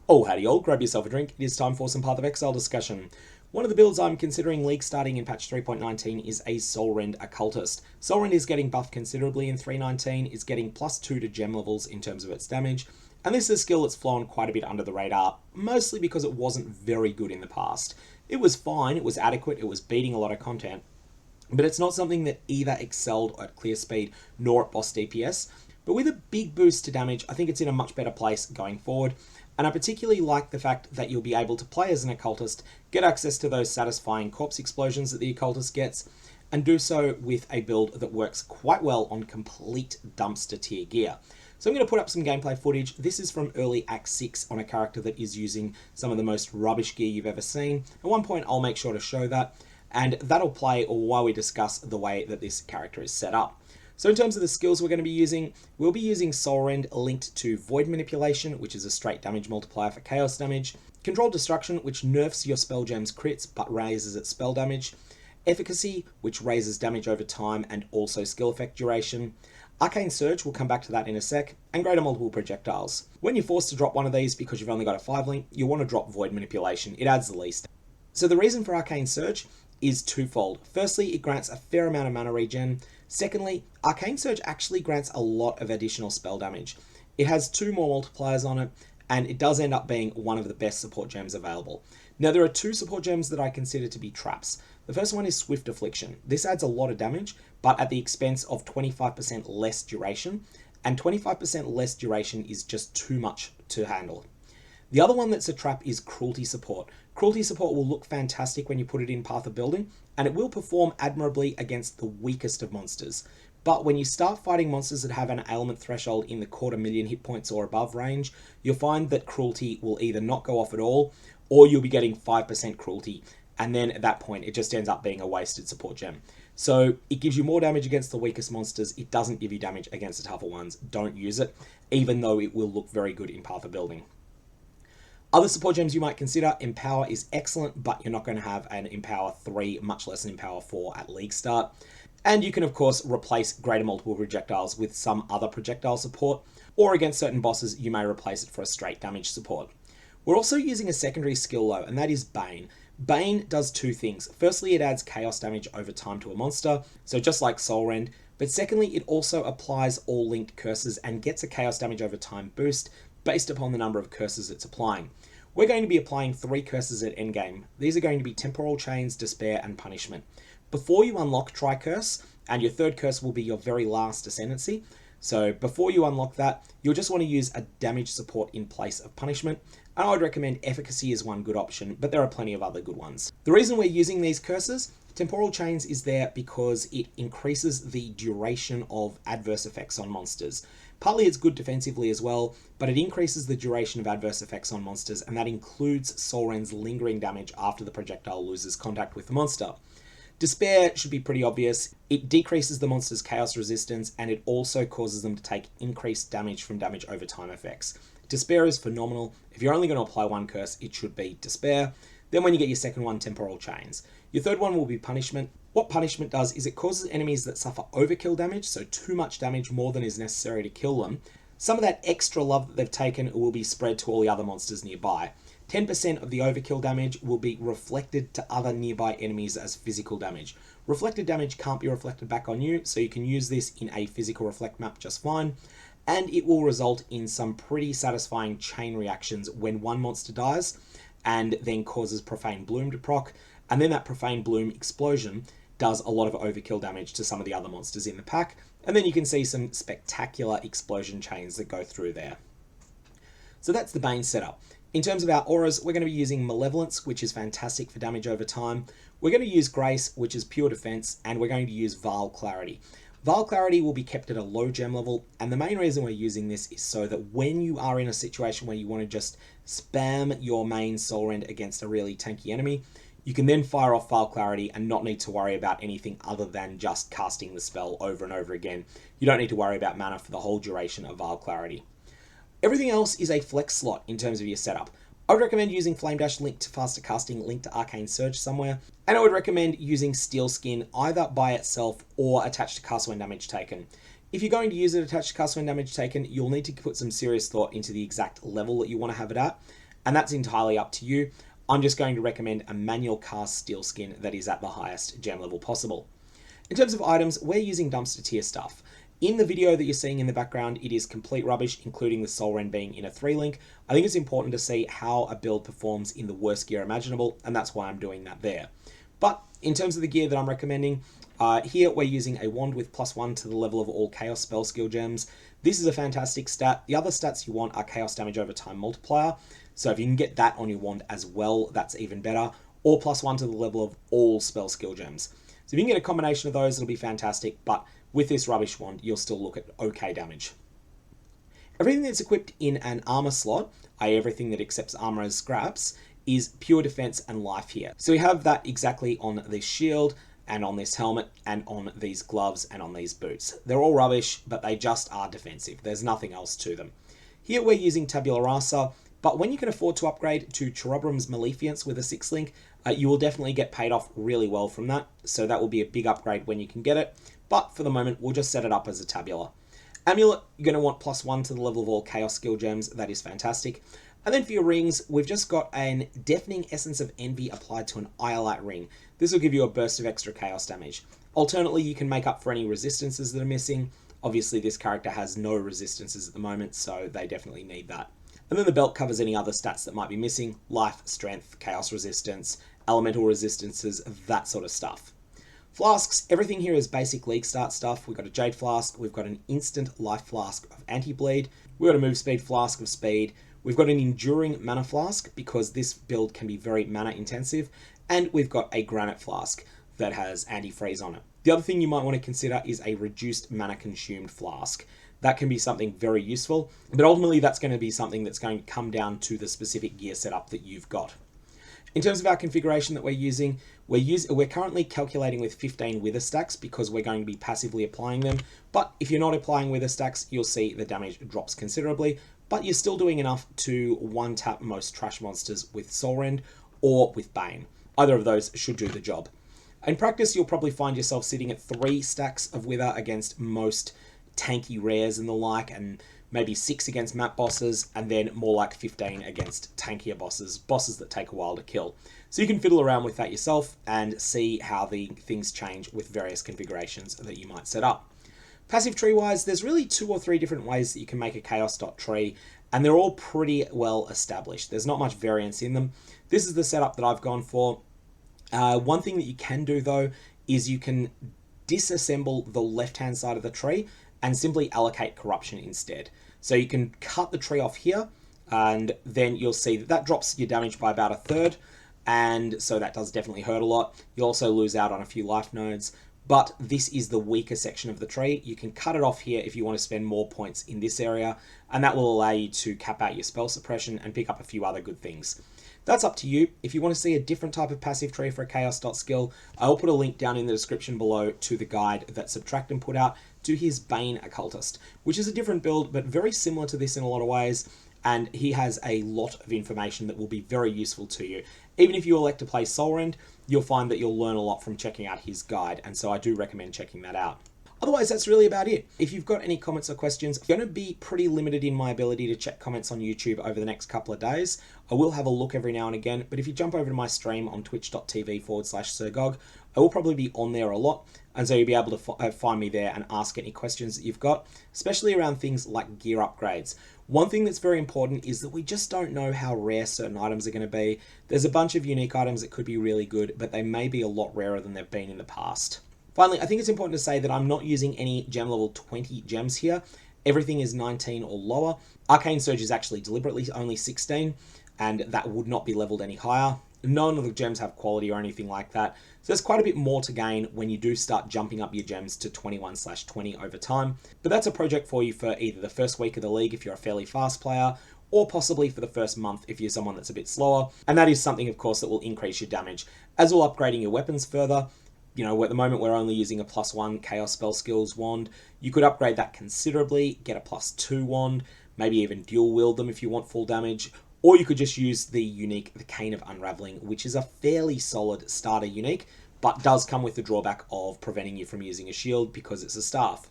Oh, howdy all, grab yourself a drink. It is time for some PathOfExile discussion. One of the builds I'm considering league starting in patch 3.19 is a Soulrend Occultist. Soulrend is getting buffed considerably in 3.19, it's getting +2 to gem levels in terms of its damage, and this is a skill that's flown quite a bit under the radar, mostly because it wasn't very good in the past. It was fine, it was adequate, it was beating a lot of content, but it's not something that either excelled at clear speed nor at boss DPS. But with a big boost to damage, I think it's in a much better place going forward. And I particularly like the fact that you'll be able to play as an Occultist, get access to those satisfying corpse explosions that the Occultist gets, and do so with a build that works quite well on complete dumpster tier gear. So I'm going to put up some gameplay footage. This is from early Act 6 on a character that is using some of the most rubbish gear you've ever seen. At one point I'll make sure to show that, and that'll play while we discuss the way that this character is set up. So in terms of the skills we're going to be using, we'll be using Soulrend linked to Void Manipulation, which is a straight damage multiplier for chaos damage, Controlled Destruction, which nerfs your spell gem's crits but raises its spell damage, Efficacy, which raises damage over time and also skill effect duration, Arcane Surge, we'll come back to that in a sec, and Greater Multiple Projectiles. When you're forced to drop one of these because you've only got a 5 link, you want to drop Void Manipulation, it adds the least. So the reason for Arcane Surge is twofold. Firstly, it grants a fair amount of mana regen. Secondly, Arcane Surge actually grants a lot of additional spell damage. It has 2 more multipliers on it, and it does end up being one of the best support gems available. Now, there are 2 support gems that I consider to be traps. The first one is Swift Affliction. This adds a lot of damage, but at the expense of 25% less duration, and 25% less duration is just too much to handle. The other one that's a trap is Cruelty Support. Cruelty Support will look fantastic when you put it in Path of Building, and it will perform admirably against the weakest of monsters. But when you start fighting monsters that have an ailment threshold in the 250,000 hit points or above range, you'll find that Cruelty will either not go off at all, or you'll be getting 5% Cruelty, and then at that point it just ends up being a wasted support gem. So it gives you more damage against the weakest monsters, it doesn't give you damage against the tougher ones. Don't use it, even though it will look very good in Path of Building. Other support gems you might consider, Empower is excellent, but you're not going to have an Empower 3, much less an Empower 4 at league start. And you can of course replace Greater Multiple Projectiles with some other projectile support, or against certain bosses you may replace it for a straight damage support. We're also using a secondary skill though, and that is Bane. Bane does 2 things. Firstly, it adds chaos damage over time to a monster, so just like Soulrend, but secondly, it also applies all linked curses and gets a chaos damage over time boost based upon the number of curses it's applying. We're going to be applying 3 curses at endgame. These are going to be Temporal Chains, Despair, and Punishment. Before you unlock Tri-Curse, and your 3rd curse will be your very last Ascendancy, so before you unlock that, you'll just want to use a damage support in place of Punishment, and I would recommend Efficacy is one good option, but there are plenty of other good ones. The reason we're using these curses, Temporal Chains is there because it increases the duration of adverse effects on monsters. Partly it's good defensively as well, but it increases the duration of adverse effects on monsters, and that includes Soulrend's lingering damage after the projectile loses contact with the monster. Despair should be pretty obvious. It decreases the monster's chaos resistance, and it also causes them to take increased damage from damage over time effects. Despair is phenomenal. If you're only going to apply 1 curse, it should be Despair. Then when you get your second one, Temporal Chains. Your 3rd one will be Punishment. What Punishment does is it causes enemies that suffer overkill damage, so too much damage more than is necessary to kill them. Some of that extra love that they've taken will be spread to all the other monsters nearby. 10% of the overkill damage will be reflected to other nearby enemies as physical damage. Reflected damage can't be reflected back on you, so you can use this in a physical reflect map just fine, and it will result in some pretty satisfying chain reactions when one monster dies and then causes Profane Bloom to proc, and then that Profane Bloom explosion does a lot of overkill damage to some of the other monsters in the pack, and then you can see some spectacular explosion chains that go through there. So that's the Bane setup. In terms of our auras, we're going to be using Malevolence, which is fantastic for damage over time. We're going to use Grace, which is pure defense, and we're going to use Vile Clarity. Vile Clarity will be kept at a low gem level, and the main reason we're using this is so that when you are in a situation where you want to just spam your main Soulrend against a really tanky enemy, you can then fire off Vile Clarity and not need to worry about anything other than just casting the spell over and over again. You don't need to worry about mana for the whole duration of Vile Clarity. Everything else is a flex slot in terms of your setup. I would recommend using Flame Dash linked to faster casting, linked to Arcane Surge somewhere, and I would recommend using Steel Skin either by itself or attached to cast when damage taken. If you're going to use it attached to cast when damage taken, you'll need to put some serious thought into the exact level that you want to have it at, and that's entirely up to you. I'm just going to recommend a manual cast steel skin that is at the highest gem level possible. In terms of items, we're using dumpster tier stuff. In the video that you're seeing in the background, it is complete rubbish, including the Soulrend being in a 3-link. I think it's important to see how a build performs in the worst gear imaginable, and that's why I'm doing that there. But in terms of the gear that I'm recommending, here we're using a wand with +1 to the level of all Chaos spell skill gems. This is a fantastic stat. The other stats you want are Chaos damage over time multiplier. So if you can get that on your wand as well, that's even better. Or +1 to the level of all spell skill gems. So if you can get a combination of those, it'll be fantastic. But with this rubbish wand, you'll still look at okay damage. Everything that's equipped in an armor slot, i.e. everything that accepts armor as scraps, is pure defense and life here. So we have that exactly on this shield, and on this helmet, and on these gloves, and on these boots. They're all rubbish, but they just are defensive. There's nothing else to them. Here we're using Tabula Rasa, but when you can afford to upgrade to Cherubrim's Malefiance with a 6-link, you will definitely get paid off really well from that, so that will be a big upgrade when you can get it, but for the moment, we'll just set it up as a Tabula. Amulet, you're going to want +1 to the level of all Chaos skill gems. That is fantastic. And then for your rings, we've just got an Deafening Essence of Envy applied to an Iolite ring. This will give you a burst of extra Chaos damage. Alternately, you can make up for any resistances that are missing. Obviously, this character has no resistances at the moment, so they definitely need that. And then the belt covers any other stats that might be missing: life, strength, chaos resistance, elemental resistances, that sort of stuff. Flasks, everything here is basic league start stuff. We've got a Jade Flask, we've got an instant life flask of anti-bleed, we've got a move speed flask of speed, we've got an enduring mana flask because this build can be very mana intensive, and we've got a granite flask that has anti-freeze on it. The other thing you might want to consider is a reduced mana consumed flask. That can be something very useful, but ultimately that's going to be something that's going to come down to the specific gear setup that you've got. In terms of our configuration that we're using, we're currently calculating with 15 wither stacks because we're going to be passively applying them, but if you're not applying wither stacks, you'll see the damage drops considerably, but you're still doing enough to one-tap most trash monsters with Soulrend or with Bane. Either of those should do the job. In practice, you'll probably find yourself sitting at 3 stacks of wither against most tanky rares and the like, and maybe 6 against map bosses, and then more like 15 against tankier bosses that take a while to kill. So you can fiddle around with that yourself and see how the things change with various configurations that you might set up. Passive tree wise, there's really 2 or 3 different ways that you can make a chaos.tree, and they're all pretty well established. There's not much variance in them. This is the setup that I've gone for. One thing that you can do though is you can disassemble the left hand side of the tree and simply allocate corruption instead. So you can cut the tree off here, and then you'll see that drops your damage by about 1/3, and so that does definitely hurt a lot. You also lose out on a few life nodes, but this is the weaker section of the tree. You can cut it off here if you want to spend more points in this area, and that will allow you to cap out your spell suppression and pick up a few other good things. That's up to you. If you want to see a different type of passive tree for a chaos.skill, I will put a link down in the description below to the guide that Subtractem put out to his Bane Occultist, which is a different build, but very similar to this in a lot of ways, and he has a lot of information that will be very useful to you. Even if you elect to play Soulrend, you'll find that you'll learn a lot from checking out his guide, and so I do recommend checking that out. Otherwise, that's really about it. If you've got any comments or questions, I'm going to be pretty limited in my ability to check comments on YouTube over the next couple of days. I will have a look every now and again, but if you jump over to my stream on twitch.tv/SirGog, I will probably be on there a lot, and so you'll be able to find me there and ask any questions that you've got, especially around things like gear upgrades. One thing that's very important is that we just don't know how rare certain items are going to be. There's a bunch of unique items that could be really good, but they may be a lot rarer than they've been in the past. Finally, I think it's important to say that I'm not using any gem level 20 gems here. Everything is 19 or lower. Arcane Surge is actually deliberately only 16, and that would not be leveled any higher. None of the gems have quality or anything like that, so there's quite a bit more to gain when you do start jumping up your gems to 21/20 over time. But that's a project for you for either the first week of the league if you're a fairly fast player, or possibly for the first month if you're someone that's a bit slower. And that is something, of course, that will increase your damage. As well, upgrading your weapons further. You know, at the moment we're only using a +1 Chaos Spell Skills wand. You could upgrade that considerably, get a +2 wand, maybe even dual wield them if you want full damage, or you could just use the unique, the Cane of Unraveling, which is a fairly solid starter unique, but does come with the drawback of preventing you from using a shield because it's a staff.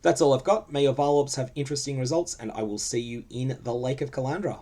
That's all I've got. May your Varlorbs have interesting results, and I will see you in the Lake of Kalandra.